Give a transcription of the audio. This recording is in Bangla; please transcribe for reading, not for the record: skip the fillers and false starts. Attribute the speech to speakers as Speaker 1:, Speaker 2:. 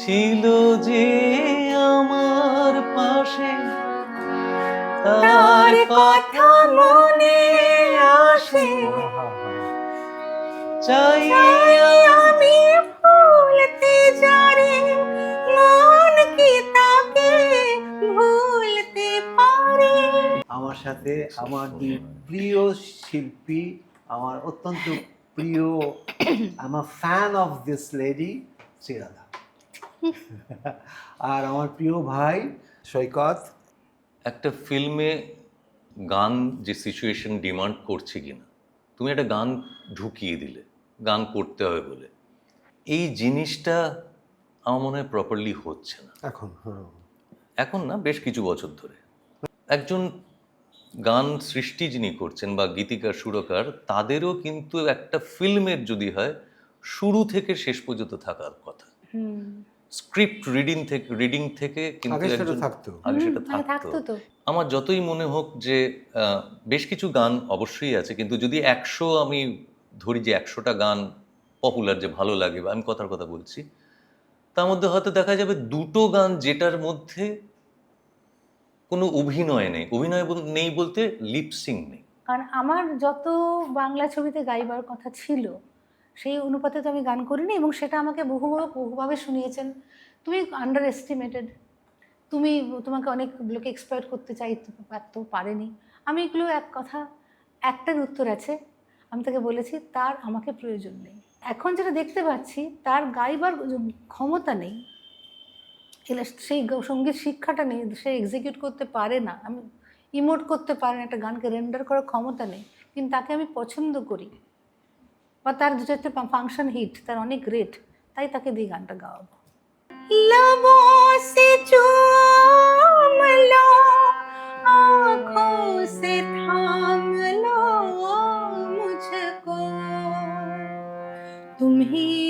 Speaker 1: ছিল যে আমার পাশে,
Speaker 2: তার কথা মনে আসে,
Speaker 1: চাই
Speaker 2: চাই আমি ভুলতে জানি, মন কি তাকে ভুলতে পারে।
Speaker 3: আমার সাথে আমার দুই প্রিয় শিল্পী, আমার অত্যন্ত প্রিয়, I am a fan of this lady Shriradha, আর আমার প্রিয় ভাই সৈকত।
Speaker 1: একটা ফিল্মে গান যে সিচুয়েশন ডিমান্ড করছে কিনা, তুমি একটা গান ঢুকিয়ে দিলে গান করতে হবে বলে, এই জিনিসটা আমার মনে হয় প্রপারলি হচ্ছে না
Speaker 3: এখন
Speaker 1: এখন না, বেশ কিছু বছর ধরে। একজন গান সৃষ্টি যিনি করছেন বা গীতিকার সুরকার, তাদেরও কিন্তু একটা ফিল্মের যদি হয় শুরু থেকে শেষ পর্যন্ত থাকার কথা। স্ক্রিপ্ট রিডিং থেকে কিন্তু
Speaker 3: আগে সেটা
Speaker 1: একজন
Speaker 3: থাকতো।
Speaker 1: আগে সেটা
Speaker 2: থাকতো
Speaker 1: থাকতো।
Speaker 2: তো।
Speaker 1: আমার যতই মনে হোক যে বেশ কিছু গান অবশ্যই আছে, কিন্তু যদি 100 আমি ধরি যে 100টা গান পপুলার যে ভালো লাগে, বা আমি কথার কথা বলছি, তার মধ্যে হয়তো দেখা যাবে দুটো গান যেটার মধ্যে কোনো অভিনয় নেই, নেই বলতে লিপসিং নেই।
Speaker 2: কারণ আমার যত বাংলা ছবিতে গাইবার কথা ছিল সেই অনুপাতে তো আমি গান করিনি, এবং সেটা আমাকে বহুভাবে শুনিয়েছেন, তুমি আন্ডার এস্টিমেটেড, তোমাকে অনেক লোকে এক্সপ্লয়েট করতে চাইতে পারতো, পারেনি। আমি এগুলো একটার উত্তর আছে, আমি তাকে বলেছি তার আমাকে প্রয়োজন নেই। এখন যেটা দেখতে পাচ্ছি, তার গাইবার ক্ষমতা নেই, সেই সঙ্গীত শিক্ষাটা নেই, সে এক্সিকিউট করতে পারে না, আমি ইমোট করতে পারে না, একটা গানকে রেন্ডার করার ক্ষমতা নেই, কিন্তু তাকে আমি পছন্দ করি, বা তার যেটা ফাংশন হিট, তার অনেক রেট, তাই তাকে দিয়ে গানটা গাওয়াবো। लबों से चूम लो, आँखों से थाम लो मुझको, तुम ही